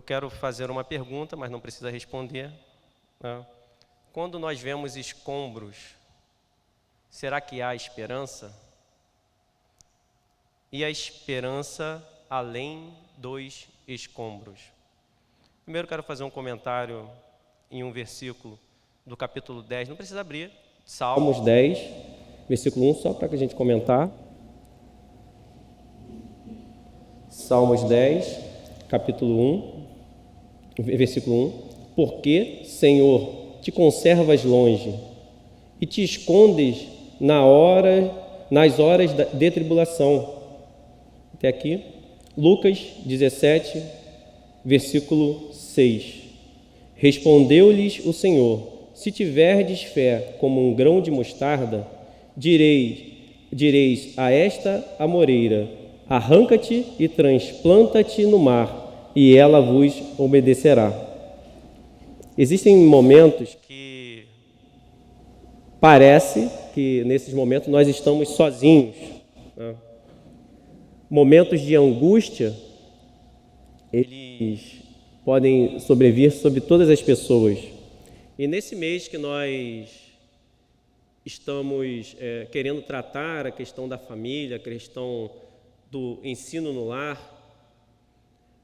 quero fazer uma pergunta, mas não precisa responder, né? Quando nós vemos escombros, será que há esperança? E a esperança além dos escombros. Primeiro quero fazer um comentário em um versículo do capítulo 10, não precisa abrir, Salmos 10, versículo 1, só para que a gente comentar. Salmos 10, capítulo 1, versículo 1. Porque, Senhor, te conservas longe e te escondes nas horas de tribulação. Até aqui. Lucas 17, versículo 6. Respondeu-lhes o Senhor: se tiverdes fé como um grão de mostarda, direis a esta amoreira: arranca-te e transplanta-te no mar, e ela vos obedecerá. Existem momentos que parece que nesses momentos nós estamos sozinhos, né? Momentos de angústia, eles podem sobrevir sobre todas as pessoas. E nesse mês que nós estamos querendo tratar a questão da família, a questão do ensino no lar,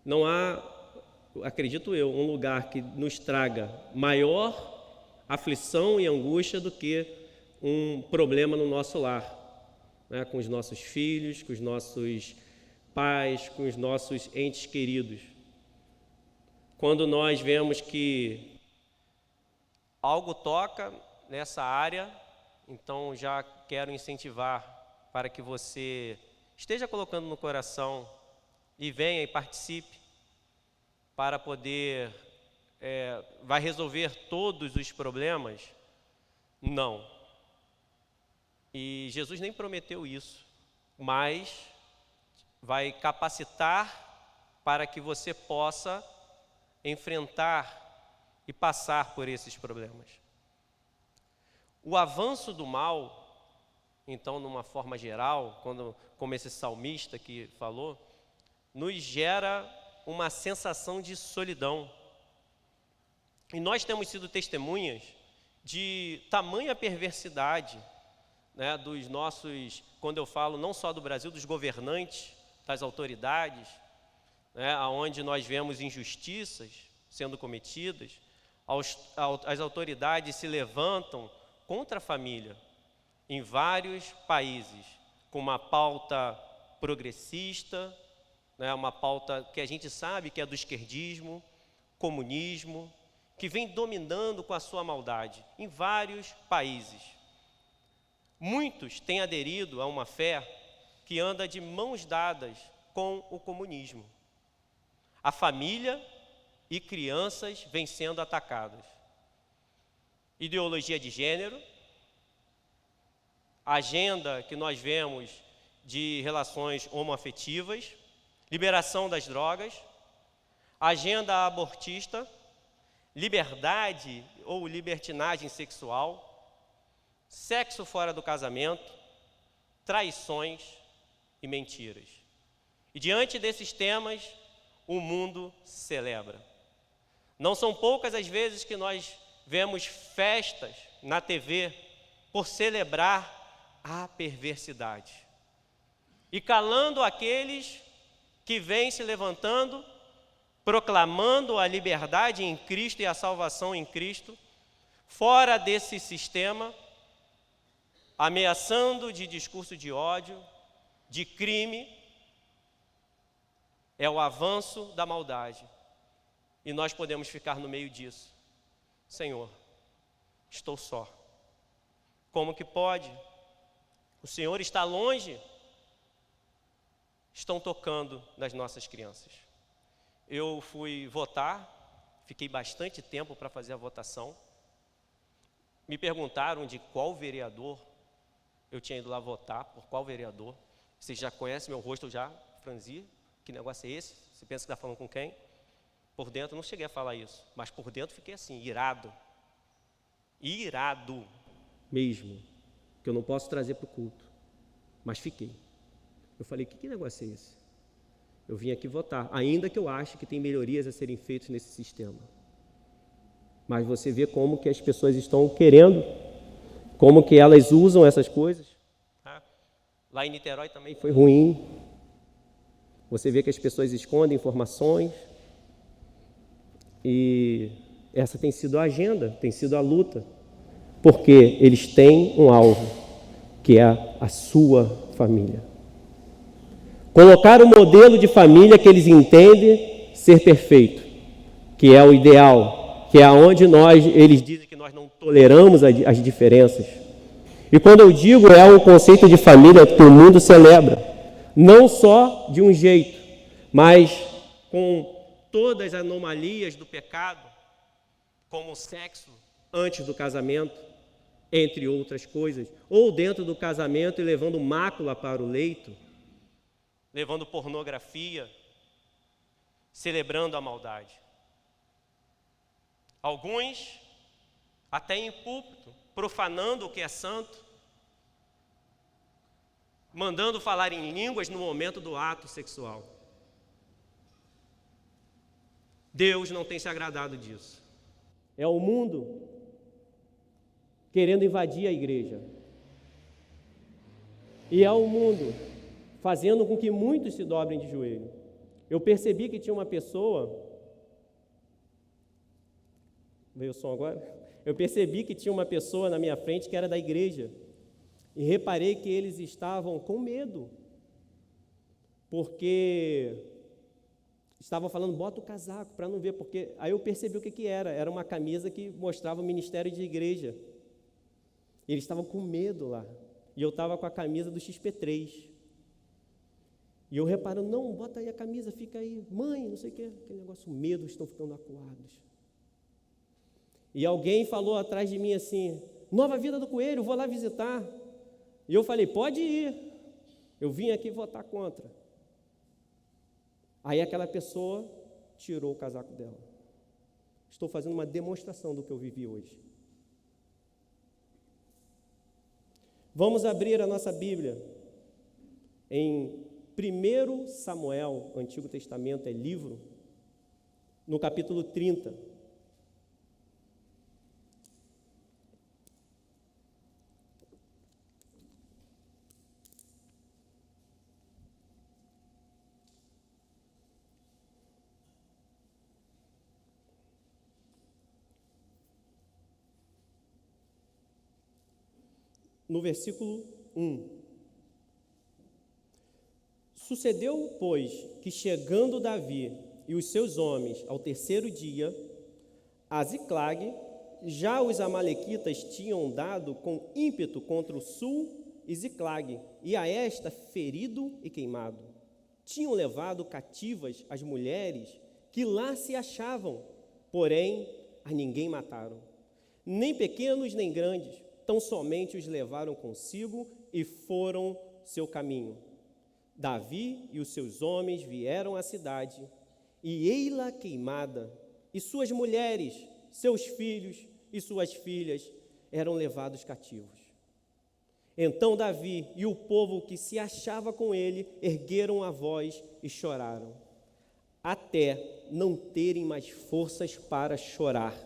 não há, acredito eu, um lugar que nos traga maior aflição e angústia do que um problema no nosso lar, né? Com os nossos filhos, com os nossos pais, com os nossos entes queridos. Quando nós vemos que algo toca nessa área, então já quero incentivar para que você esteja colocando no coração e venha e participe para poder, vai resolver todos os problemas? Não. E Jesus nem prometeu isso, mas vai capacitar para que você possa enfrentar e passar por esses problemas. O avanço do mal, então, numa forma geral, como esse salmista que falou, nos gera uma sensação de solidão. E nós temos sido testemunhas de tamanha perversidade, né, dos nossos, quando eu falo não só do Brasil, dos governantes, das autoridades, né, onde nós vemos injustiças sendo cometidas, as autoridades se levantam contra a família em vários países, com uma pauta progressista, né, uma pauta que a gente sabe que é do esquerdismo, comunismo, que vem dominando com a sua maldade em vários países. Muitos têm aderido a uma fé que anda de mãos dadas com o comunismo. A família e crianças vêm sendo atacadas. Ideologia de gênero, agenda que nós vemos de relações homoafetivas, liberação das drogas, agenda abortista, liberdade ou libertinagem sexual, sexo fora do casamento, traições e mentiras. E diante desses temas, o mundo celebra. Não são poucas as vezes que nós vemos festas na TV por celebrar a perversidade. E calando aqueles que vêm se levantando, proclamando a liberdade em Cristo e a salvação em Cristo, fora desse sistema, ameaçando de discurso de ódio, de crime, é o avanço da maldade. E nós podemos ficar no meio disso. Senhor, estou só. Como que pode? O Senhor está longe? Estão tocando nas nossas crianças. Eu fui votar, fiquei bastante tempo para fazer a votação. Me perguntaram de qual vereador eu tinha ido lá votar, por qual vereador. Vocês já conhecem meu rosto, eu já franzi. Que negócio é esse? Você pensa que está falando com quem? Por dentro, não cheguei a falar isso, mas por dentro fiquei assim, irado. Irado mesmo, que eu não posso trazer para o culto. Mas fiquei. Eu falei, que negócio é esse? Eu vim aqui votar, ainda que eu ache que tem melhorias a serem feitas nesse sistema. Mas você vê como que as pessoas estão querendo, como que elas usam essas coisas. Lá em Niterói também Foi ruim. Você vê que as pessoas escondem informações. E essa tem sido a agenda, tem sido a luta. Porque eles têm um alvo, que é a sua família. Colocar o modelo de família que eles entendem ser perfeito, que é o ideal, que é onde eles dizem que nós não toleramos as diferenças. E quando eu digo é um conceito de família que o mundo celebra, não só de um jeito, mas com todas as anomalias do pecado, como o sexo antes do casamento, entre outras coisas, ou dentro do casamento e levando mácula para o leito, levando pornografia, celebrando a maldade. Alguns, até em púlpito, profanando o que é santo, mandando falar em línguas no momento do ato sexual. Deus não tem se agradado disso. É o mundo querendo invadir a igreja. E é o mundo fazendo com que muitos se dobrem de joelho. Eu percebi que tinha uma pessoa... Veio o som agora? Eu percebi que tinha uma pessoa na minha frente que era da igreja. E reparei que eles estavam com medo. Porque estavam falando, bota o casaco para não ver. Porque aí eu percebi o que era. Era uma camisa que mostrava o ministério de igreja. E eles estavam com medo lá. E eu estava com a camisa do XP3. E eu reparo, não, bota aí a camisa, fica aí. Mãe, não sei o quê. Aquele negócio, medo, estão ficando acuados. E alguém falou atrás de mim assim, Nova Vida do Coelho, vou lá visitar. E eu falei, pode ir. Eu vim aqui votar contra. Aí aquela pessoa tirou o casaco dela. Estou fazendo uma demonstração do que eu vivi hoje. Vamos abrir a nossa Bíblia em 1 Samuel, o Antigo Testamento é livro, no capítulo 30. No versículo 1. Sucedeu, pois, que chegando Davi e os seus homens ao terceiro dia, a Ziclag, já os amalequitas tinham dado com ímpeto contra o sul e Ziclag, e a esta ferido e queimado. Tinham levado cativas as mulheres que lá se achavam, porém a ninguém mataram, nem pequenos nem grandes, tão somente os levaram consigo e foram seu caminho. Davi e os seus homens vieram à cidade, e ei-la queimada, e suas mulheres, seus filhos e suas filhas eram levados cativos. Então Davi e o povo que se achava com ele ergueram a voz e choraram, até não terem mais forças para chorar.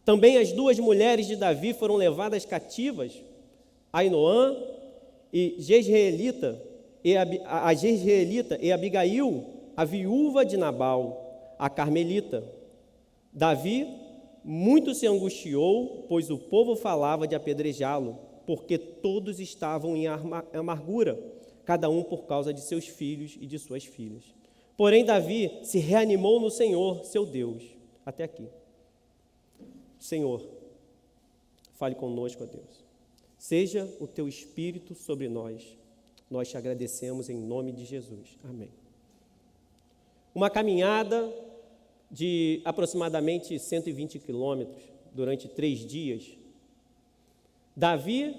Também as duas mulheres de Davi foram levadas cativas, Ainoã e Jezreelita, a Jezreelita e Abigail, a viúva de Nabal, a Carmelita. Davi muito se angustiou, pois o povo falava de apedrejá-lo, porque todos estavam em amargura, cada um por causa de seus filhos e de suas filhas. Porém, Davi se reanimou no Senhor, seu Deus. Até aqui. Senhor, fale conosco, ó Deus. Seja o teu Espírito sobre nós. Nós te agradecemos em nome de Jesus. Amém. Uma caminhada de aproximadamente 120 quilômetros durante 3 dias. Davi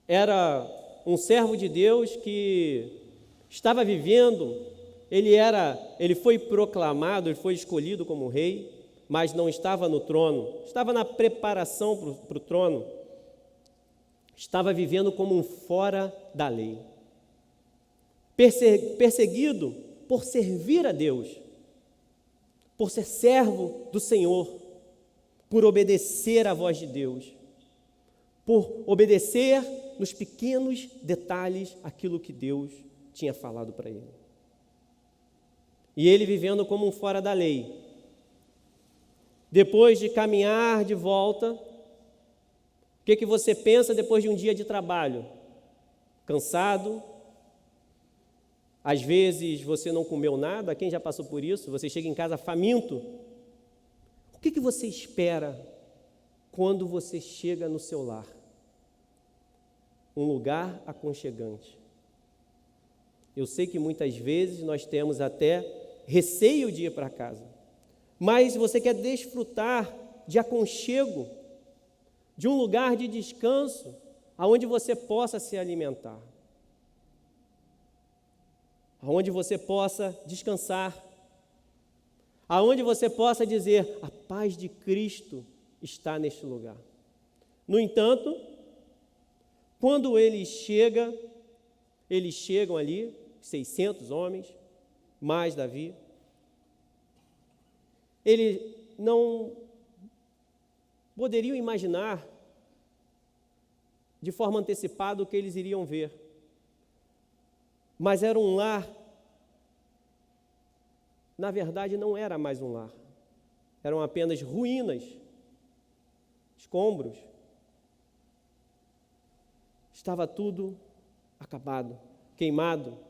era um servo de Deus que estava vivendo, ele foi proclamado, ele foi escolhido como rei, mas não estava no trono, estava na preparação para o trono, estava vivendo como um fora da lei. perseguido por servir a Deus, por ser servo do Senhor, por obedecer à voz de Deus, por obedecer nos pequenos detalhes aquilo que Deus tinha falado para ele. E ele vivendo como um fora da lei. Depois de caminhar de volta, o que você pensa depois de um dia de trabalho? Cansado? Às vezes você não comeu nada, quem já passou por isso? Você chega em casa faminto. O que você espera quando você chega no seu lar? Um lugar aconchegante. Eu sei que muitas vezes nós temos até receio de ir para casa, mas você quer desfrutar de aconchego, de um lugar de descanso, aonde você possa se alimentar, aonde você possa descansar, aonde você possa dizer, a paz de Cristo está neste lugar. No entanto, quando eles chegam ali, 600 homens, mais Davi, eles não poderiam imaginar de forma antecipada o que eles iriam ver, mas era um lar, na verdade não era mais um lar, eram apenas ruínas, escombros, estava tudo acabado, queimado.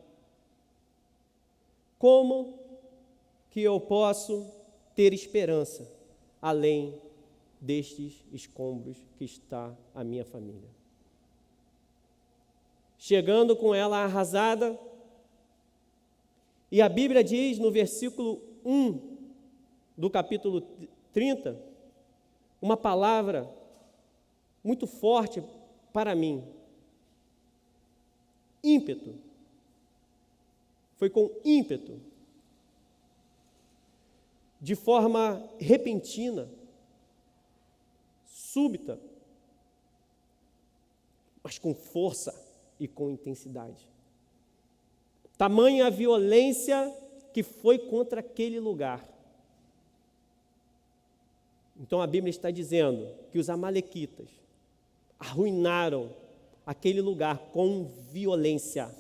Como que eu posso ter esperança além destes escombros que está a minha família? Chegando com ela arrasada, e a Bíblia diz no versículo 1 do capítulo 30, uma palavra muito forte para mim: ímpeto. Foi com ímpeto, de forma repentina, súbita, mas com força e com intensidade. Tamanha a violência que foi contra aquele lugar. Então a Bíblia está dizendo que os amalequitas arruinaram aquele lugar com violência.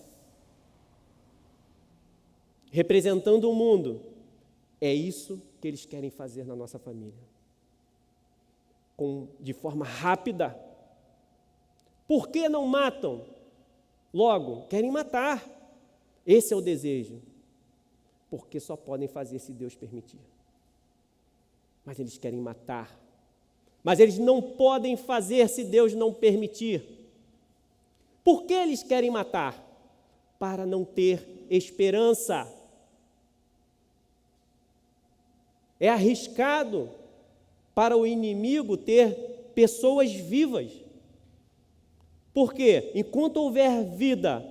Representando o mundo, é isso que eles querem fazer na nossa família. De forma rápida. Por que não matam? Logo, querem matar. Esse é o desejo. Porque só podem fazer se Deus permitir. Mas eles querem matar. Mas eles não podem fazer se Deus não permitir. Por que eles querem matar? Para não ter esperança. É arriscado para o inimigo ter pessoas vivas. Porque enquanto houver vida,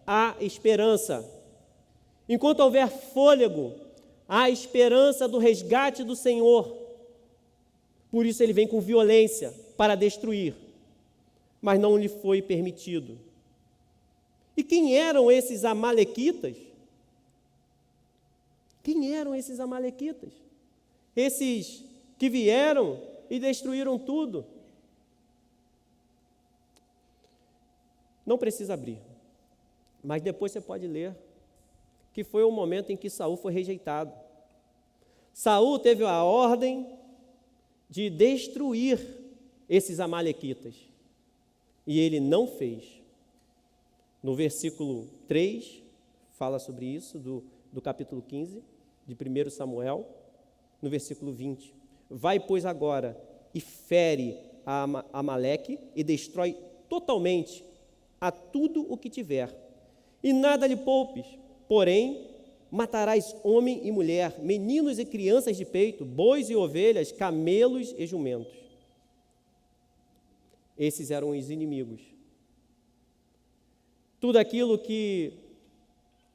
há esperança. Enquanto houver fôlego, há esperança do resgate do Senhor. Por isso ele vem com violência para destruir, mas não lhe foi permitido. E quem eram esses amalequitas? Quem eram esses amalequitas? Esses que vieram e destruíram tudo. Não precisa abrir, mas depois você pode ler que foi o momento em que Saul foi rejeitado. Saul teve a ordem de destruir esses amalequitas, e ele não fez. No versículo 3, fala sobre isso, do capítulo 15, de 1 Samuel, no versículo 20. Vai, pois, agora e fere a Amaleque e destrói totalmente a tudo o que tiver, e nada lhe poupes, porém matarás homem e mulher, meninos e crianças de peito, bois e ovelhas, camelos e jumentos. Esses eram os inimigos. Tudo aquilo que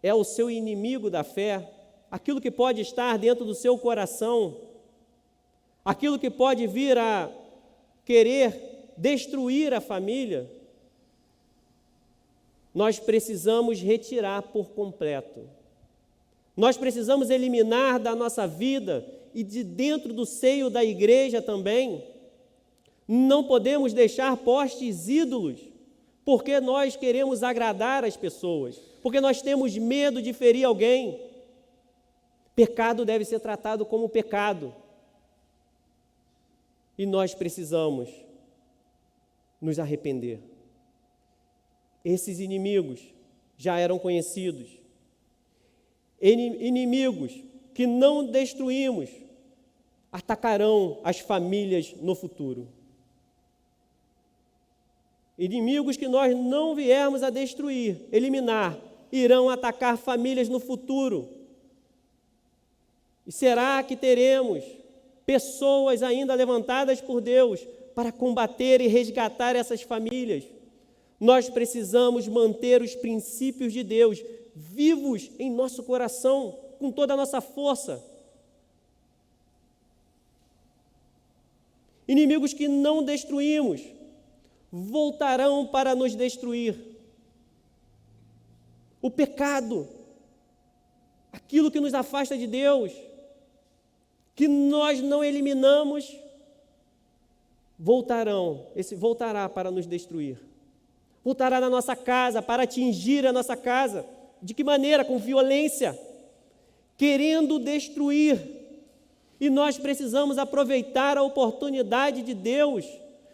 é o seu inimigo da fé, aquilo que pode estar dentro do seu coração, aquilo que pode vir a querer destruir a família, nós precisamos retirar por completo. Nós precisamos eliminar da nossa vida e de dentro do seio da igreja também. Não podemos deixar postes ídolos, porque nós queremos agradar as pessoas, porque nós temos medo de ferir alguém. Pecado deve ser tratado como pecado. E nós precisamos nos arrepender. Esses inimigos já eram conhecidos. Inimigos que não destruímos atacarão as famílias no futuro. Inimigos que nós não viermos a destruir, eliminar, irão atacar famílias no futuro. E será que teremos pessoas ainda levantadas por Deus para combater e resgatar essas famílias? Nós precisamos manter os princípios de Deus vivos em nosso coração, com toda a nossa força. Inimigos que não destruímos voltarão para nos destruir. O pecado, aquilo que nos afasta de Deus, que nós não eliminamos, voltará para nos destruir. Voltará na nossa casa, para atingir a nossa casa. De que maneira? Com violência, querendo destruir. E nós precisamos aproveitar a oportunidade de Deus,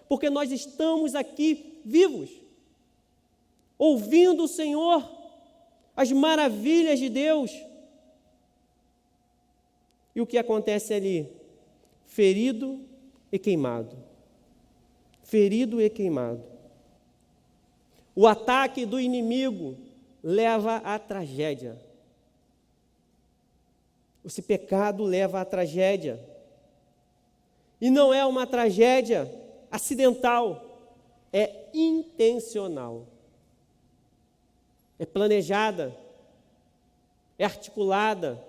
porque nós estamos aqui vivos, ouvindo o Senhor, as maravilhas de Deus. E o que acontece ali? Ferido e queimado. Ferido e queimado. O ataque do inimigo leva à tragédia. Esse pecado leva à tragédia. E não é uma tragédia acidental, é intencional. É planejada, é articulada,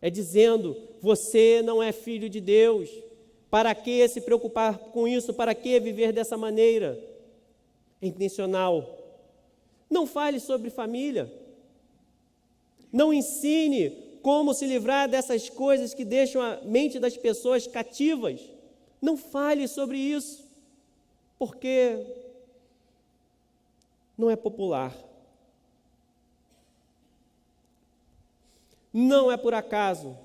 é dizendo: você não é filho de Deus, para que se preocupar com isso, para que viver dessa maneira? É intencional. Não fale sobre família, não ensine como se livrar dessas coisas que deixam a mente das pessoas cativas. Não fale sobre isso, porque não é popular. Não é por acaso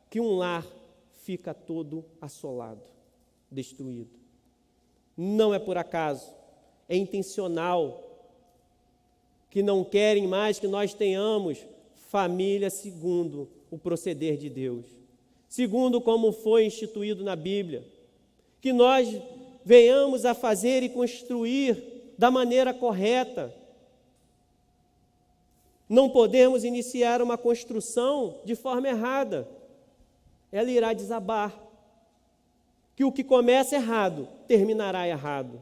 que um lar fica todo assolado, destruído. Não é por acaso, é intencional, que não querem mais que nós tenhamos família segundo o proceder de Deus, segundo como foi instituído na Bíblia, que nós venhamos a fazer e construir da maneira correta. Não podemos iniciar uma construção de forma errada, ela irá desabar, que o que começa errado, terminará errado.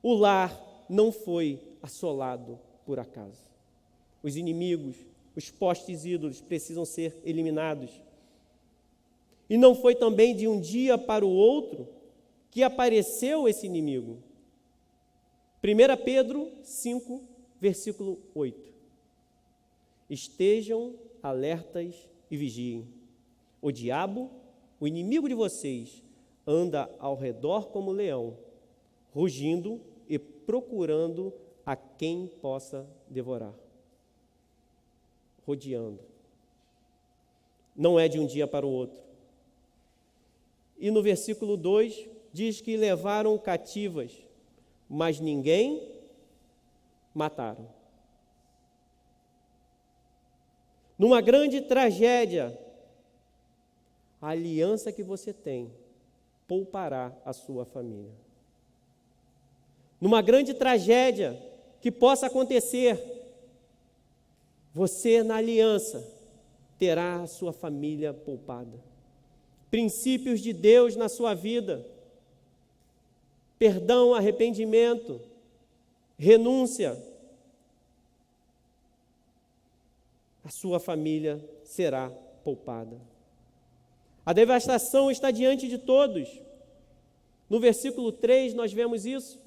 O lar não foi assolado por acaso. Os inimigos, os postes ídolos precisam ser eliminados. E não foi também de um dia para o outro que apareceu esse inimigo. 1 Pedro 5, versículo 8. Estejam alertas e vigiem. O diabo, o inimigo de vocês, anda ao redor como leão, rugindo e procurando a quem possa devorar. Rodeando. Não é de um dia para o outro. E no versículo 2 diz que levaram cativas, mas ninguém mataram. Numa grande tragédia, a aliança que você tem poupará a sua família. Numa grande tragédia que possa acontecer, você na aliança terá a sua família poupada. Princípios de Deus na sua vida, perdão, arrependimento, renúncia, a sua família será poupada. A devastação está diante de todos. No versículo 3 nós vemos isso.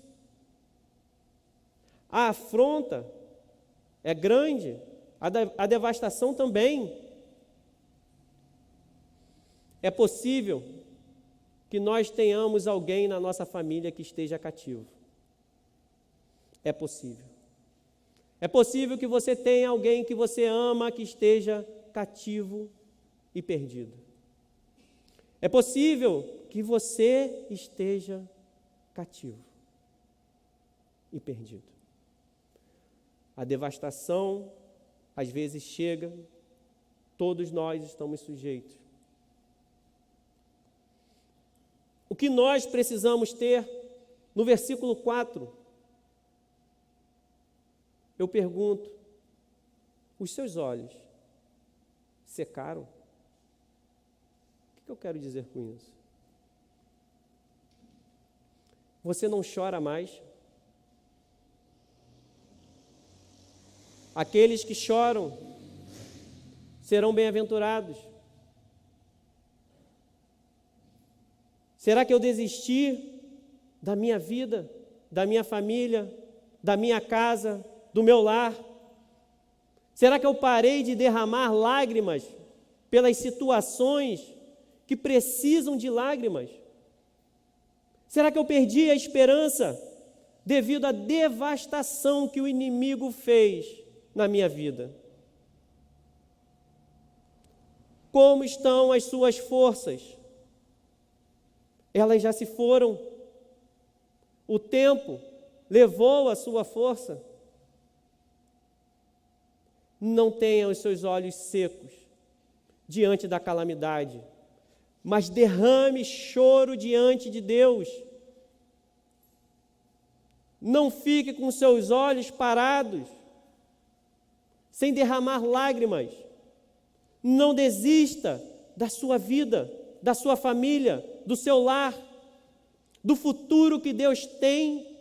A afronta é grande, a devastação também. É possível que nós tenhamos alguém na nossa família que esteja cativo. É possível. É possível que você tenha alguém que você ama que esteja cativo e perdido. É possível que você esteja cativo e perdido. A devastação às vezes chega, todos nós estamos sujeitos. O que nós precisamos ter no versículo 4? Eu pergunto, os seus olhos secaram? O que eu quero dizer com isso? Você não chora mais? Aqueles que choram serão bem-aventurados. Será que eu desisti da minha vida, da minha família, da minha casa, do meu lar? Será que eu parei de derramar lágrimas pelas situações que precisam de lágrimas? Será que eu perdi a esperança devido à devastação que o inimigo fez na minha vida? Como estão as suas forças? Elas já se foram. O tempo levou a sua força. Não tenha os seus olhos secos diante da calamidade, mas derrame choro diante de Deus. Não fique com seus olhos parados, sem derramar lágrimas. Não desista da sua vida, da sua família, do seu lar, do futuro que Deus tem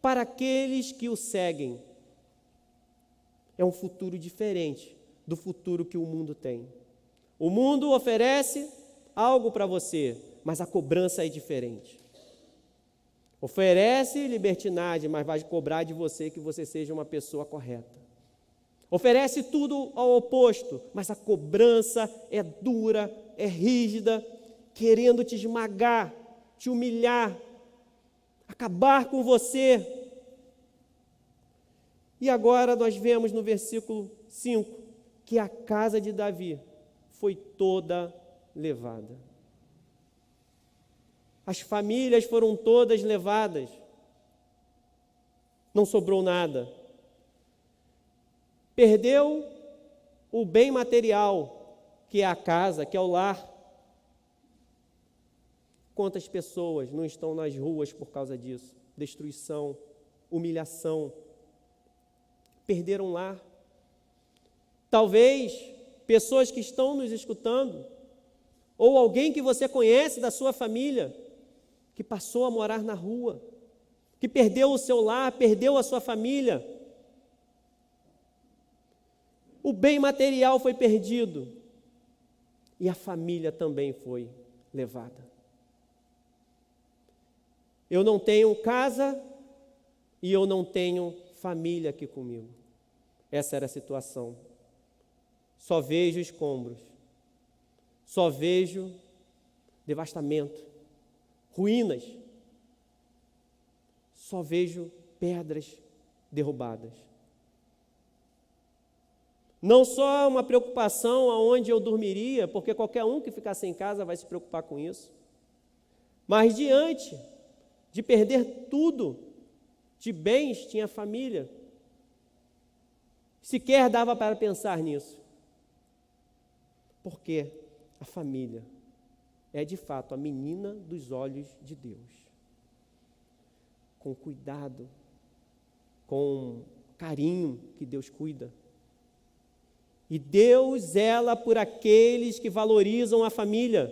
para aqueles que o seguem. É um futuro diferente do futuro que o mundo tem. O mundo oferece algo para você, mas a cobrança é diferente. Oferece libertinagem, mas vai cobrar de você que você seja uma pessoa correta. Oferece tudo ao oposto, mas a cobrança é dura, é rígida, querendo te esmagar, te humilhar, acabar com você. E agora nós vemos no versículo 5 que a casa de Davi foi toda levada. As famílias foram todas levadas. Não sobrou nada. Perdeu o bem material, que é a casa, que é o lar. Quantas pessoas não estão nas ruas por causa disso? Destruição, humilhação. Perderam lar. Talvez pessoas que estão nos escutando, ou alguém que você conhece da sua família, que passou a morar na rua, que perdeu o seu lar, perdeu a sua família. O bem material foi perdido e a família também foi levada. Eu não tenho casa e eu não tenho família aqui comigo. Essa era a situação. Só vejo escombros, só vejo devastamento, ruínas, só vejo pedras derrubadas. Não só uma preocupação aonde eu dormiria, porque qualquer um que ficasse em casa vai se preocupar com isso, mas diante de perder tudo, de bens, tinha família, sequer dava para pensar nisso, porque a família é de fato a menina dos olhos de Deus. Com cuidado, com carinho que Deus cuida. E Deus zela por aqueles que valorizam a família,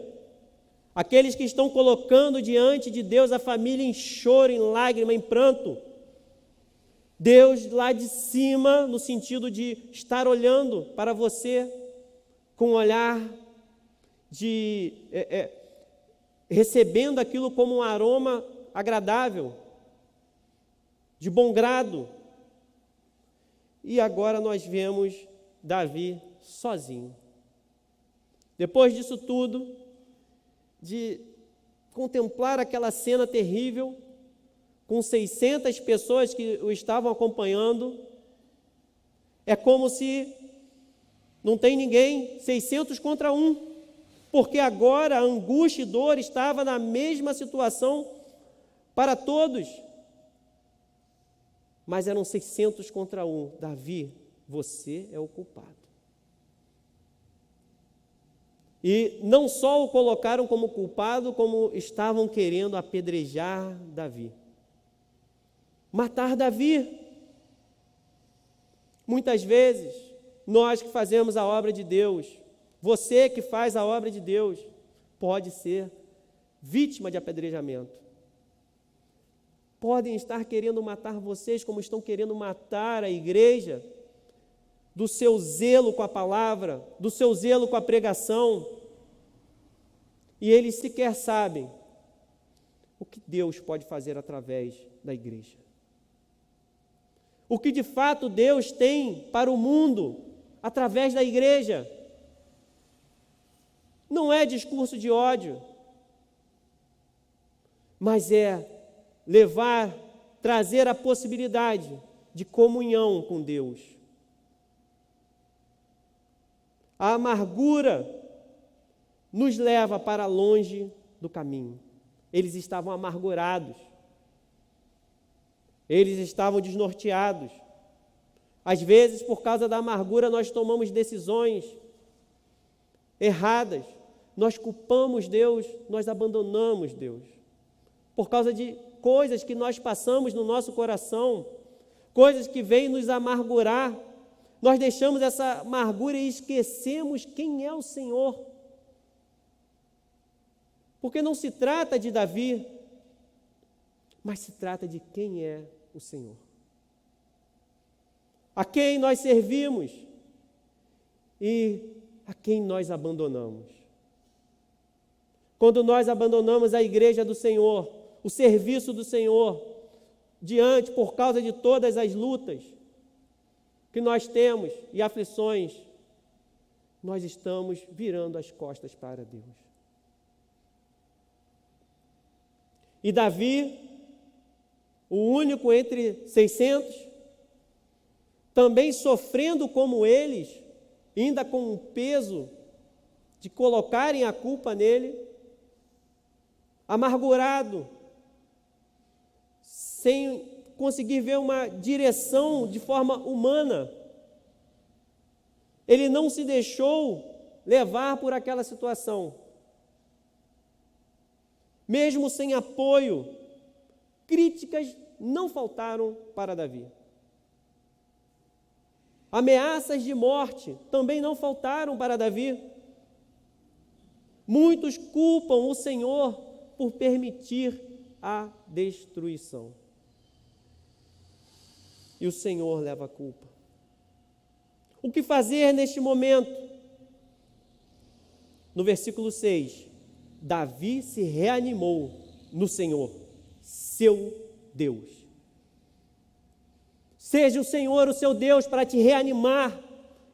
aqueles que estão colocando diante de Deus a família em choro, em lágrima, em pranto. Deus lá de cima, no sentido de estar olhando para você com um olhar de recebendo aquilo como um aroma agradável, de bom grado, E agora nós vemos Davi sozinho. Depois disso tudo, de contemplar aquela cena terrível, com 600 pessoas que o estavam acompanhando, é como se não tem ninguém, 600 contra 1, porque agora a angústia e dor estava na mesma situação para todos. Mas eram 600 contra 1. Davi, você é o culpado. E não só o colocaram como culpado, como estavam querendo apedrejar Davi. Matar Davi. Muitas vezes, nós que fazemos a obra de Deus, você que faz a obra de Deus, pode ser vítima de apedrejamento. Podem estar querendo matar vocês, como estão querendo matar a igreja, do seu zelo com a palavra, do seu zelo com a pregação. E eles sequer sabem o que Deus pode fazer através da igreja. O que de fato Deus tem para o mundo através da igreja. Não é discurso de ódio, mas é trazer a possibilidade de comunhão com Deus. A amargura nos leva para longe do caminho. Eles estavam amargurados. Eles estavam desnorteados. Às vezes, por causa da amargura, nós tomamos decisões erradas. Nós culpamos Deus, nós abandonamos Deus. Por causa de coisas que nós passamos no nosso coração, coisas que vêm nos amargurar, nós deixamos essa amargura e esquecemos quem é o Senhor. Porque não se trata de Davi, mas se trata de quem é o Senhor. A quem nós servimos e a quem nós abandonamos. Quando nós abandonamos a igreja do Senhor, o serviço do Senhor, diante, por causa de todas as lutas que nós temos e aflições, nós estamos virando as costas para Deus. E Davi, o único entre 600, também sofrendo como eles, ainda com o peso de colocarem a culpa nele, amargurado, sem conseguir ver uma direção de forma humana. Ele não se deixou levar por aquela situação. Mesmo sem apoio, críticas não faltaram para Davi. Ameaças de morte também não faltaram para Davi. Muitos culpam o Senhor por permitir a destruição. E o Senhor leva a culpa. O que fazer neste momento? No versículo 6, Davi se reanimou no Senhor, seu Deus. Seja o Senhor o seu Deus para te reanimar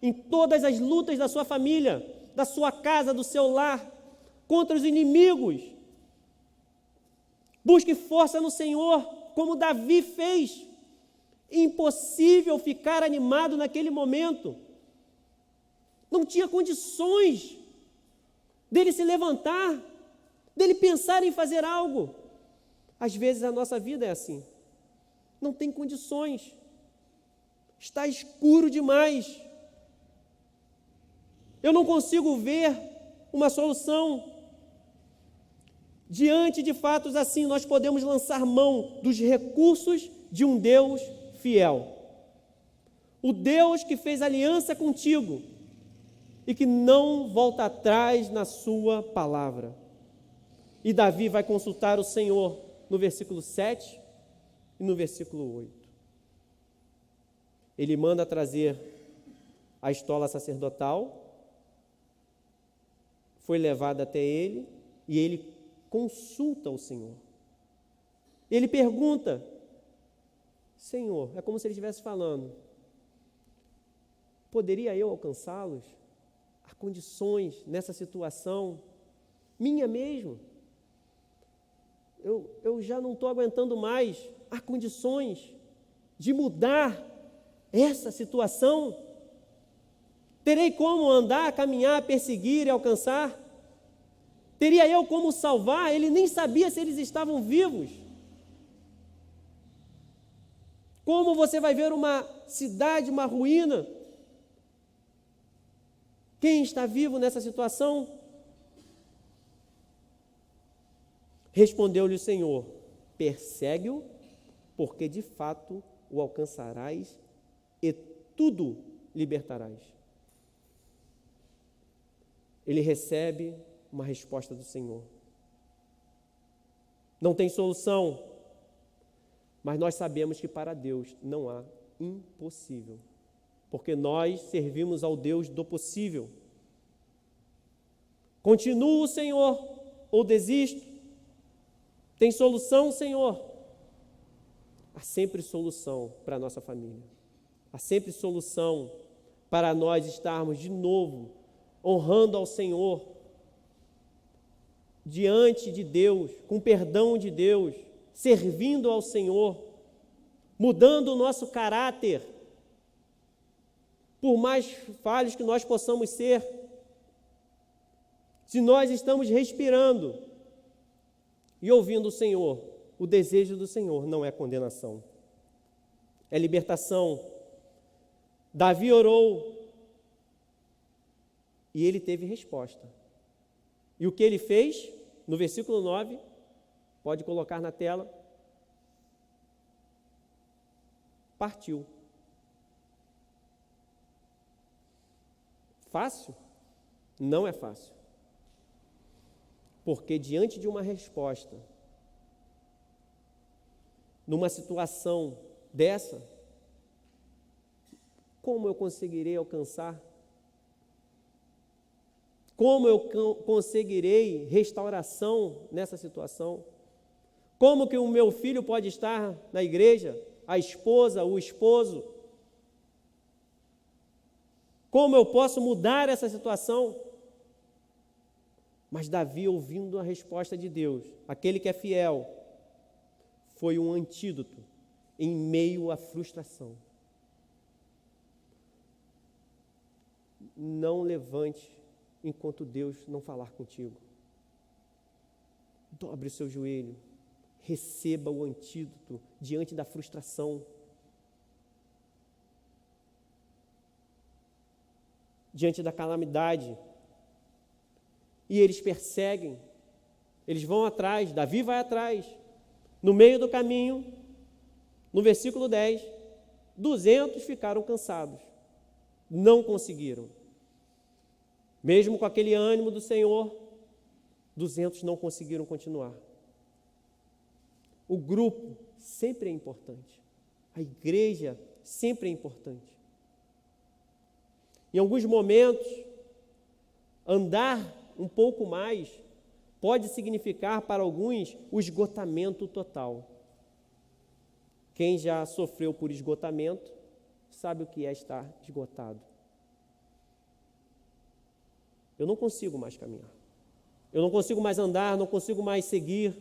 em todas as lutas da sua família, da sua casa, do seu lar, contra os inimigos. Busque força no Senhor, como Davi fez. Impossível ficar animado naquele momento. Não tinha condições dele se levantar, dele pensar em fazer algo. Às vezes a nossa vida é assim. Não tem condições. Está escuro demais. Eu não consigo ver uma solução. Diante de fatos assim, nós podemos lançar mão dos recursos de um Deus fiel. O Deus que fez aliança contigo e que não volta atrás na sua palavra. E Davi vai consultar o Senhor no versículo 7 e no versículo 8. Ele manda trazer a estola sacerdotal, foi levada até ele e ele consulta o Senhor. Ele pergunta: Senhor, é como se ele estivesse falando, Poderia eu alcançá-los? Há condições nessa situação, minha mesmo. Eu já não estou aguentando mais. Há condições de mudar essa situação? Terei como andar, caminhar, perseguir e alcançar? Teria eu como salvar? Ele nem sabia se eles estavam vivos. Como você vai ver uma cidade, uma ruína? Quem está vivo nessa situação? Respondeu-lhe o Senhor: persegue-o, porque de fato o alcançarás e tudo libertarás. Ele recebe uma resposta do Senhor. Não tem solução, mas nós sabemos que para Deus não há impossível, porque nós servimos ao Deus do possível. Continua, Senhor, ou desisto? Tem solução, Senhor? Há sempre solução para a nossa família. Há sempre solução para nós estarmos de novo honrando ao Senhor, diante de Deus, com perdão de Deus, servindo ao Senhor, mudando o nosso caráter, por mais falhos que nós possamos ser. Se nós estamos respirando e ouvindo o Senhor, o desejo do Senhor não é condenação, é libertação. Davi orou e ele teve resposta. E o que ele fez? No versículo 9, pode colocar na tela, partiu. Fácil? Não é fácil. Porque diante de uma resposta, numa situação dessa, como eu conseguirei alcançar? Como eu conseguirei restauração nessa situação? Como que o meu filho pode estar na igreja? A esposa, o esposo? Como eu posso mudar essa situação? Mas Davi, ouvindo a resposta de Deus, aquele que é fiel, foi um antídoto em meio à frustração. Não levante enquanto Deus não falar contigo. Dobre o seu joelho, receba o antídoto diante da frustração, diante da calamidade. E eles perseguem, eles vão atrás, Davi vai atrás. No meio do caminho, no versículo 10, 200 ficaram cansados, não conseguiram. Mesmo com aquele ânimo do Senhor, 200 não conseguiram continuar. O grupo sempre é importante. A igreja sempre é importante. Em alguns momentos, andar um pouco mais pode significar para alguns o esgotamento total. Quem já sofreu por esgotamento sabe o que é estar esgotado. Eu não consigo mais caminhar. Eu não consigo mais andar, não consigo mais seguir.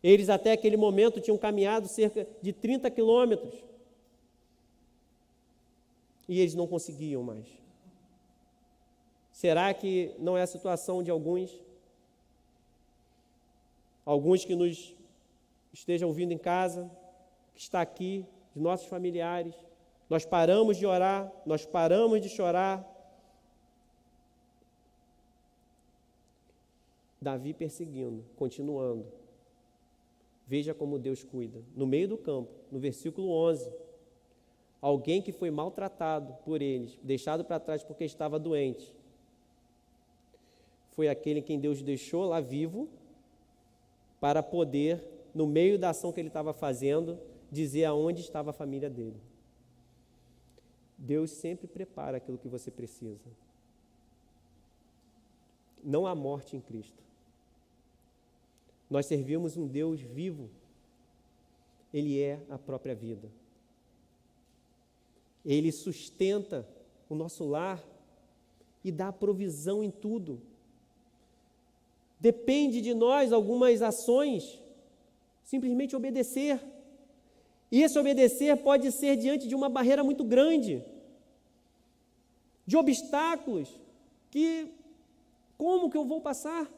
Eles até aquele momento tinham caminhado cerca de 30 quilômetros. E eles não conseguiam mais. Será que não é a situação de alguns? Alguns que nos estejam ouvindo em casa, que está aqui, de nossos familiares. Nós paramos de orar, nós paramos de chorar. Davi perseguindo, continuando. Veja como Deus cuida. No meio do campo, no versículo 11, alguém que foi maltratado por eles, deixado para trás porque estava doente, foi aquele quem Deus deixou lá vivo para poder, no meio da ação que ele estava fazendo, dizer aonde estava a família dele. Deus sempre prepara aquilo que você precisa. Não há morte em Cristo. Nós servimos um Deus vivo. Ele é a própria vida. Ele sustenta o nosso lar e dá provisão em tudo. Depende de nós algumas ações, simplesmente obedecer. E esse obedecer pode ser diante de uma barreira muito grande, de obstáculos, que como que eu vou passar?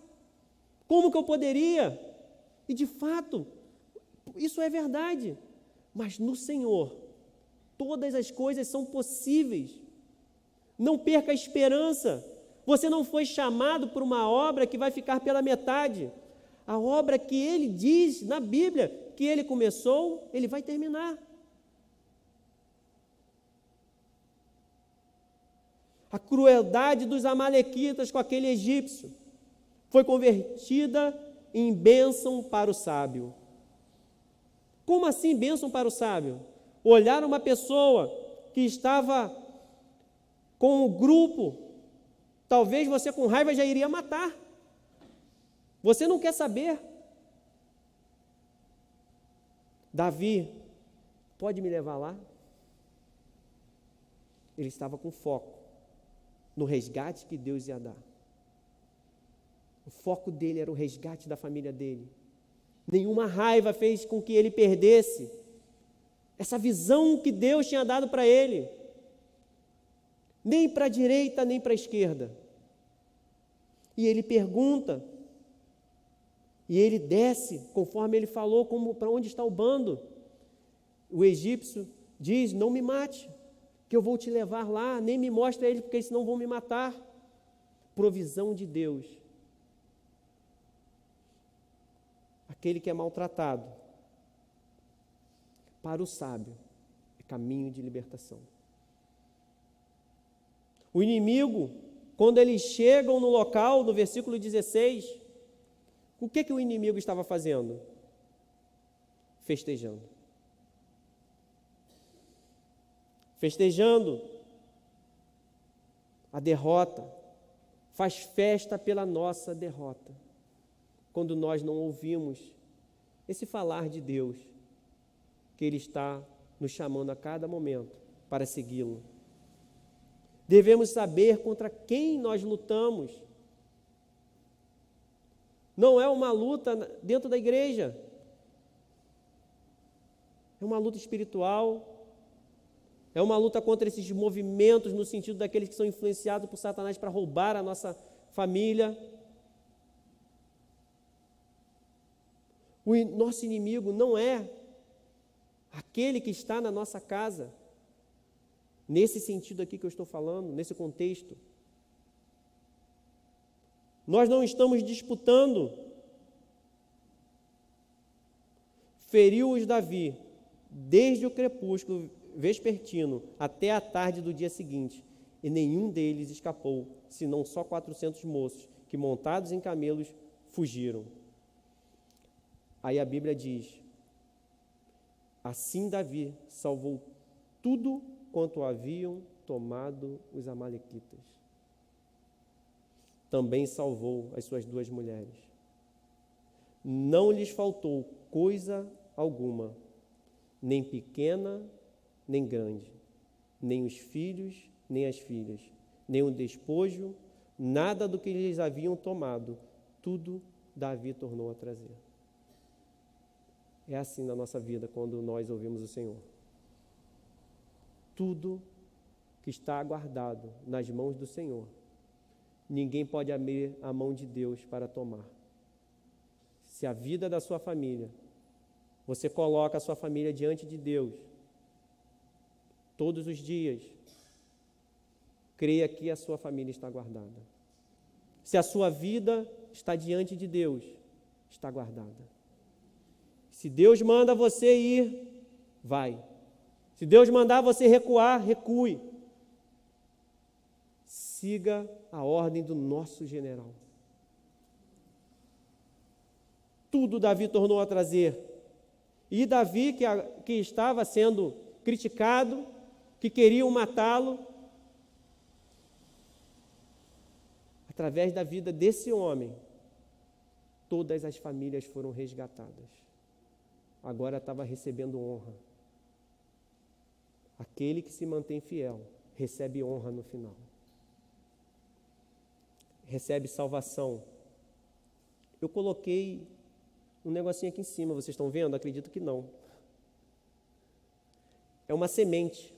Como que eu poderia? E de fato, isso é verdade, mas no Senhor, todas as coisas são possíveis. Não perca a esperança. Você não foi chamado por uma obra que vai ficar pela metade. A obra que Ele diz na Bíblia que Ele começou, Ele vai terminar. A crueldade dos amalequitas com aquele egípcio foi convertida em bênção para o sábio. Como assim bênção para o sábio? Olhar uma pessoa que estava com o grupo, talvez você com raiva já iria matar. Você não quer saber. Davi, pode me levar lá? Ele estava com foco no resgate que Deus ia dar. O foco dele era o resgate da família dele. Nenhuma raiva fez com que ele perdesse essa visão que Deus tinha dado para ele. Nem para a direita, nem para a esquerda. E ele pergunta, e ele desce, conforme ele falou, para onde está o bando. O egípcio diz, não me mate, que eu vou te levar lá, nem me mostre ele, porque senão vão me matar. Provisão de Deus. Aquele que é maltratado, para o sábio, é caminho de libertação. O inimigo, quando eles chegam no local, no versículo 16, o que o inimigo estava fazendo? Festejando. Festejando a derrota, faz festa pela nossa derrota. Quando nós não ouvimos esse falar de Deus, que Ele está nos chamando a cada momento para segui-lo. Devemos saber contra quem nós lutamos. Não é uma luta dentro da igreja. É uma luta espiritual. É uma luta contra esses movimentos, no sentido daqueles que são influenciados por Satanás para roubar a nossa família. O nosso inimigo não é aquele que está na nossa casa, nesse sentido aqui que eu estou falando, nesse contexto. Nós não estamos disputando. Feriu-os Davi, desde o crepúsculo vespertino até a tarde do dia seguinte, e nenhum deles escapou, senão só 400 moços, que montados em camelos fugiram. Aí a Bíblia diz, assim Davi salvou tudo quanto haviam tomado os amalequitas. Também salvou as suas 2 mulheres. Não lhes faltou coisa alguma, nem pequena, nem grande, nem os filhos, nem as filhas, nem o despojo, nada do que lhes haviam tomado, tudo Davi tornou a trazer. É assim na nossa vida quando nós ouvimos o Senhor. Tudo que está guardado nas mãos do Senhor, ninguém pode abrir a mão de Deus para tomar. Se a vida da sua família, você coloca a sua família diante de Deus, todos os dias, creia que a sua família está guardada. Se a sua vida está diante de Deus, está guardada. Se Deus manda você ir, vai. Se Deus mandar você recuar, recue. Siga a ordem do nosso general. Tudo Davi tornou a trazer. E Davi, que estava sendo criticado, que queriam matá-lo, através da vida desse homem, todas as famílias foram resgatadas. Agora estava recebendo honra. Aquele que se mantém fiel recebe honra no final. Recebe salvação. Eu coloquei um negocinho aqui em cima, vocês estão vendo? Acredito que não. É uma semente.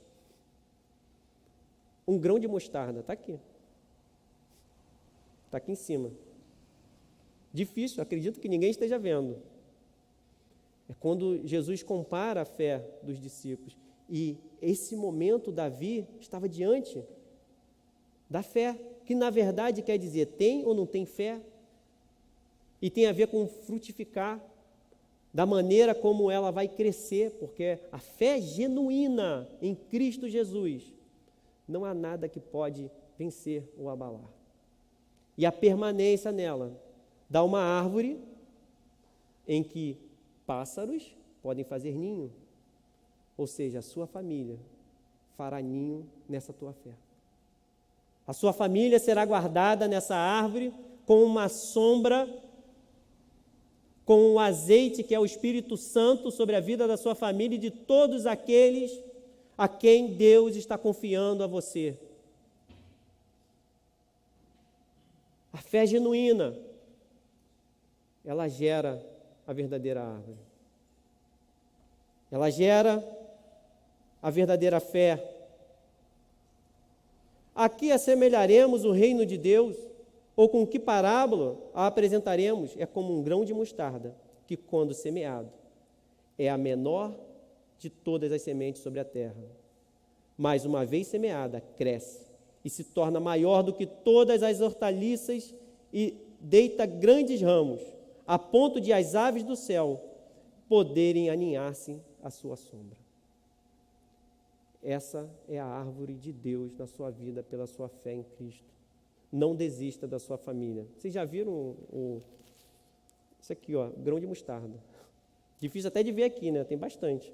Um grão de mostarda, está aqui. Está aqui em cima. Difícil, acredito que ninguém esteja vendo. É quando Jesus compara a fé dos discípulos. E esse momento, Davi estava diante da fé, que na verdade quer dizer, tem ou não tem fé? E tem a ver com frutificar, da maneira como ela vai crescer, porque a fé genuína em Cristo Jesus, não há nada que pode vencer ou abalar. E a permanência nela dá uma árvore em que pássaros podem fazer ninho, ou seja, a sua família fará ninho nessa tua fé. A sua família será guardada nessa árvore com uma sombra, com o azeite que é o Espírito Santo sobre a vida da sua família e de todos aqueles a quem Deus está confiando a você. A fé genuína, ela gera a verdadeira árvore. Ela gera a verdadeira fé. Aqui assemelharemos o reino de Deus, ou com que parábola a apresentaremos? É como um grão de mostarda, que quando semeado, é a menor de todas as sementes sobre a terra. Mas uma vez semeada, cresce e se torna maior do que todas as hortaliças e deita grandes ramos, a ponto de as aves do céu poderem aninhar-se à sua sombra. Essa é a árvore de Deus na sua vida pela sua fé em Cristo. Não desista da sua família. Vocês já viram isso aqui, ó, grão de mostarda. Difícil até de ver aqui, né? Tem bastante.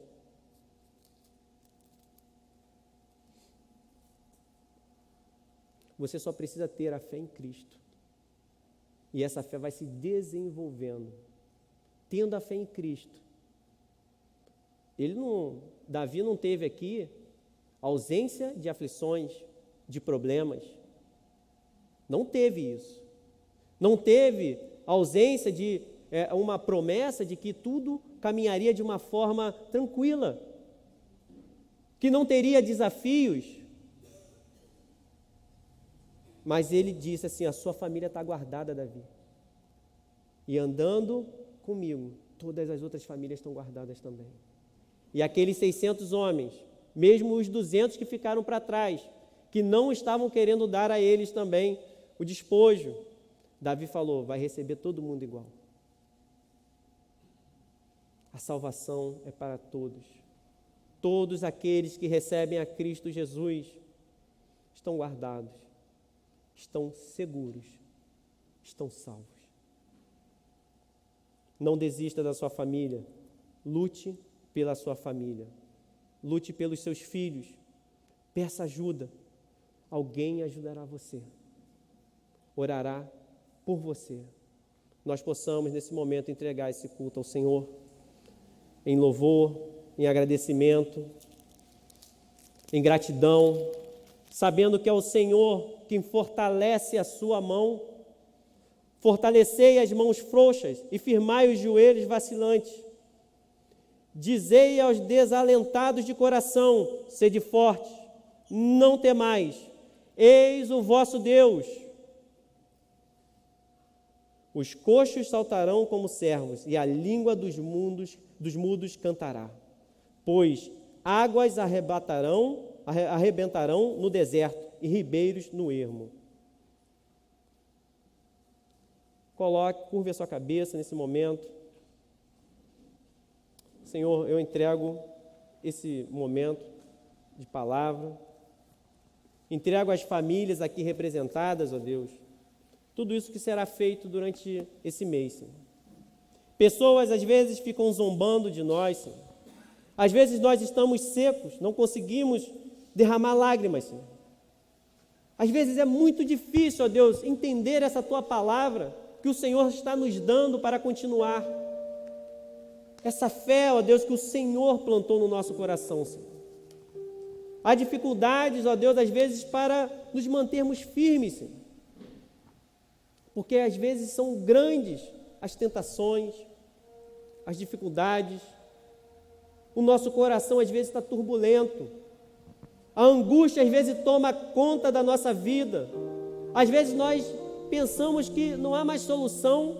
Você só precisa ter a fé em Cristo. E essa fé vai se desenvolvendo. Tendo a fé em Cristo. Davi não teve aqui ausência de aflições, de problemas. Não teve isso. Não teve ausência de uma promessa de que tudo caminharia de uma forma tranquila. Que não teria desafios. Mas ele disse assim, a sua família está guardada, Davi. E andando comigo, todas as outras famílias estão guardadas também. E aqueles 600 homens, mesmo os 200 que ficaram para trás, que não estavam querendo dar a eles também o despojo, Davi falou, vai receber todo mundo igual. A salvação é para todos. Todos aqueles que recebem a Cristo Jesus estão guardados, estão seguros, estão salvos. Não desista da sua família, lute pela sua família, lute pelos seus filhos, peça ajuda, alguém ajudará você, orará por você. Nós possamos nesse momento entregar esse culto ao Senhor, em louvor, em agradecimento, em gratidão, sabendo que é o Senhor quem fortalece a sua mão. Fortalecei as mãos frouxas e firmai os joelhos vacilantes. Dizei aos desalentados de coração, sede fortes, não temais, eis o vosso Deus. Os coxos saltarão como servos, e a língua dos mudos cantará. Pois águas arrebentarão no deserto, e ribeiros no ermo. Curve a sua cabeça nesse momento. Senhor, eu entrego esse momento de palavra. Entrego as famílias aqui representadas, ó Deus. Tudo isso que será feito durante esse mês, Senhor. Pessoas às vezes ficam zombando de nós, Senhor. Às vezes nós estamos secos, não conseguimos derramar lágrimas, Senhor. Às vezes é muito difícil, ó Deus, entender essa Tua palavra que o Senhor está nos dando para continuar. Essa fé, ó Deus, que o Senhor plantou no nosso coração, Senhor. Há dificuldades, ó Deus, às vezes para nos mantermos firmes, Senhor. Porque às vezes são grandes as tentações, as dificuldades. O nosso coração às vezes está turbulento. A angústia às vezes toma conta da nossa vida. Às vezes nós pensamos que não há mais solução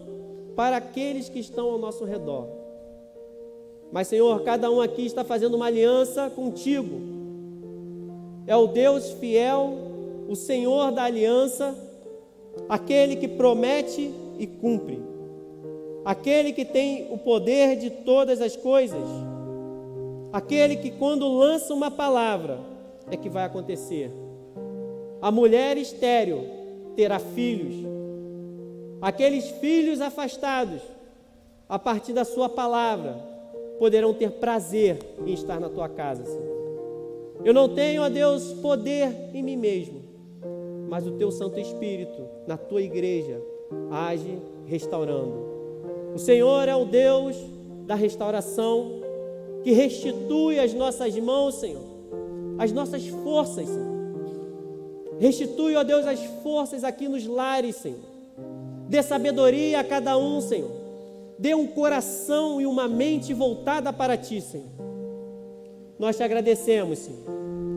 para aqueles que estão ao nosso redor. Mas, Senhor, cada um aqui está fazendo uma aliança contigo. É o Deus fiel, o Senhor da aliança, aquele que promete e cumpre, aquele que tem o poder de todas as coisas, aquele que quando lança uma palavra é que vai acontecer. A mulher estéril terá filhos, aqueles filhos afastados, a partir da sua palavra, poderão ter prazer em estar na tua casa, Senhor. Eu não tenho, ó Deus, poder em mim mesmo, mas o teu Santo Espírito, na tua igreja, age restaurando. O Senhor é o Deus da restauração, que restitui as nossas mãos, Senhor, as nossas forças, Senhor. Restitui, ó Deus, as forças aqui nos lares, Senhor. Dê sabedoria a cada um, Senhor. Dê um coração e uma mente voltada para Ti, Senhor. Nós te agradecemos, Senhor,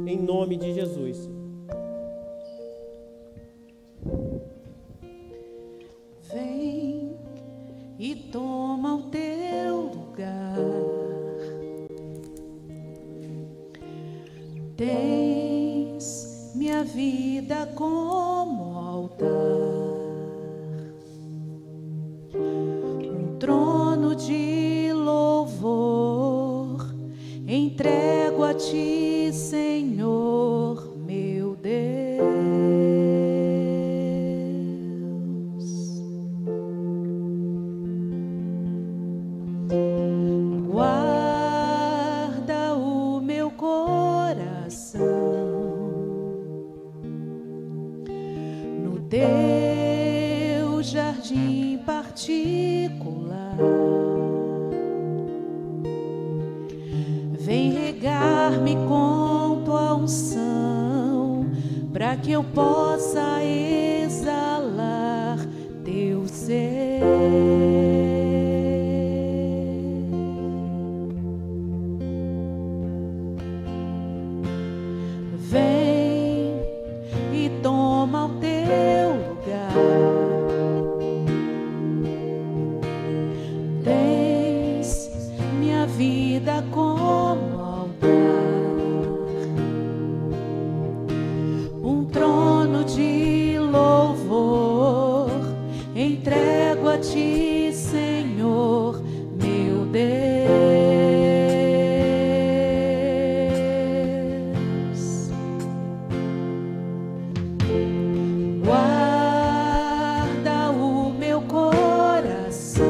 em nome de Jesus, Senhor. Vem e toma o teu lugar. Tens minha vida como altar, um trono de louvor. Entrego a Ti, Senhor, meu Deus. Guarda o meu coração no Teu jardim particular. Vem regar-me com Tua unção, para que eu possa exalar Teu ser. Vem e toma o Teu lugar. Tens minha vida como altar, um trono de louvor. Entrego a Ti, Senhor, meu Deus. Guarda o meu coração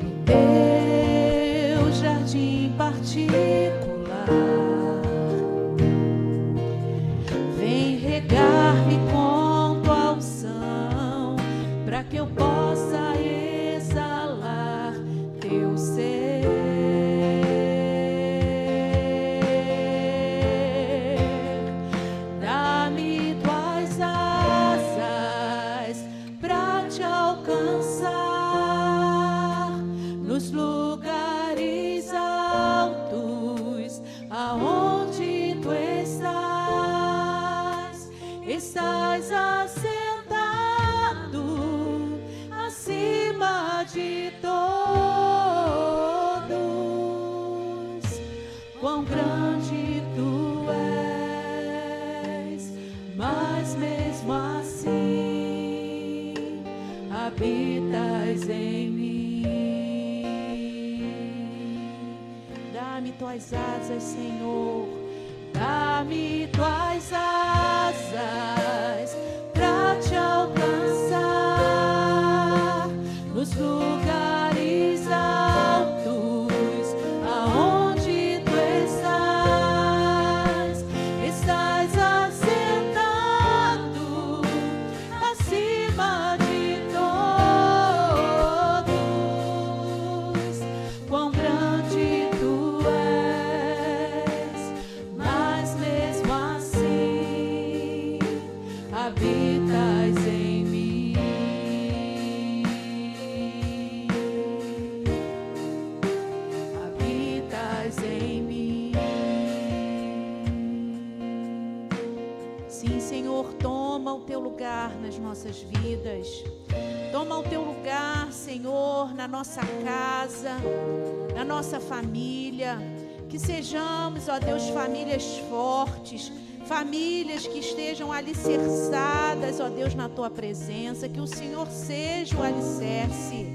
no Teu jardim particular. Vem regar-me com Tua unção, para que eu possa exalar Teu ser. Dá-me Tuas asas pra Te alcançar nos lugares altos, aonde Tu estás. Estás assentado acima de todos. Quão grande Tu és, mas mesmo assim habitas em mim. Dá-me Tuas asas, Senhor. Dá-me Tuas asas pra Te alcançar nos lugares altos, aonde Tu estás. Estás assentado acima de todos. Quão grande Tu és, teu lugar nas nossas vidas. Toma o teu lugar, Senhor, na nossa casa, na nossa família. Que sejamos, ó Deus, famílias fortes, famílias que estejam alicerçadas, ó Deus, na tua presença. Que o Senhor seja o alicerce.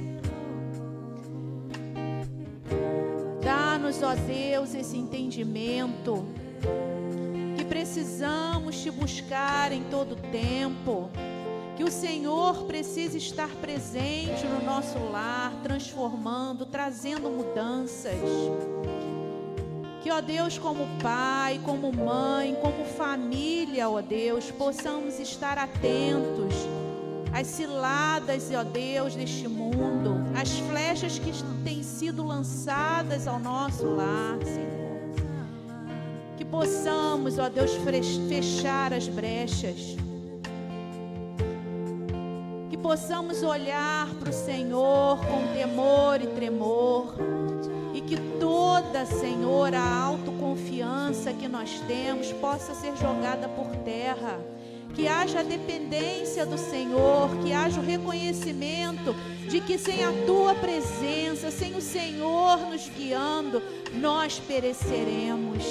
Dá-nos, ó Deus, esse entendimento que precisamos te buscar em todo tempo. Que o Senhor precisa estar presente no nosso lar, transformando, trazendo mudanças. Que, ó Deus, como pai, como mãe, como família, ó Deus, possamos estar atentos às ciladas, ó Deus, deste mundo, às flechas que têm sido lançadas ao nosso lar, Senhor. Que possamos, ó Deus, fechar as brechas. Que possamos olhar para o Senhor com temor e tremor. E que toda, Senhor, a autoconfiança que nós temos possa ser jogada por terra. Que haja a dependência do Senhor, que haja o reconhecimento de que sem a Tua presença, sem o Senhor nos guiando, nós pereceremos.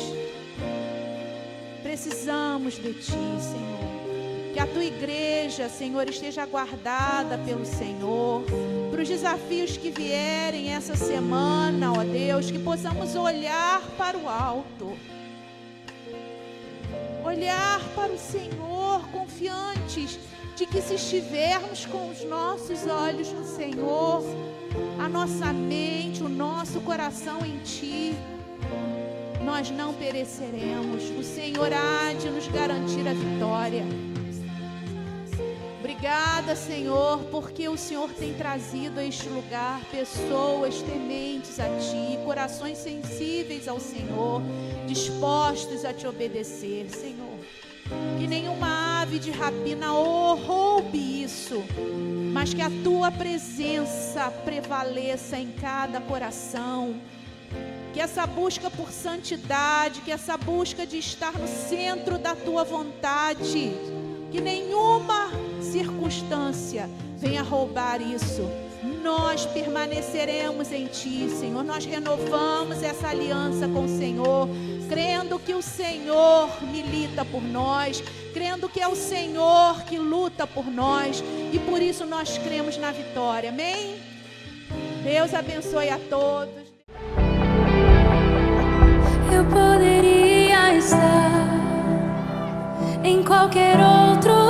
Precisamos de Ti, Senhor. Que a Tua igreja, Senhor, esteja guardada pelo Senhor. Para os desafios que vierem essa semana, ó Deus, que possamos olhar para o alto. Olhar para o Senhor, confiantes de que se estivermos com os nossos olhos no Senhor, a nossa mente, o nosso coração em Ti, nós não pereceremos. O Senhor há de nos garantir a vitória. Obrigada, Senhor, porque o Senhor tem trazido a este lugar pessoas tementes a Ti, corações sensíveis ao Senhor, dispostos a Te obedecer, Senhor. Que nenhuma ave de rapina roube isso, mas que a Tua presença prevaleça em cada coração. Que essa busca por santidade, que essa busca de estar no centro da Tua vontade, que nenhuma circunstância venha roubar isso. Nós permaneceremos em Ti, Senhor. Nós renovamos essa aliança com o Senhor, crendo que o Senhor milita por nós, crendo que é o Senhor que luta por nós, e por isso nós cremos na vitória. Amém? Deus abençoe a todos. Eu poderia estar em qualquer outro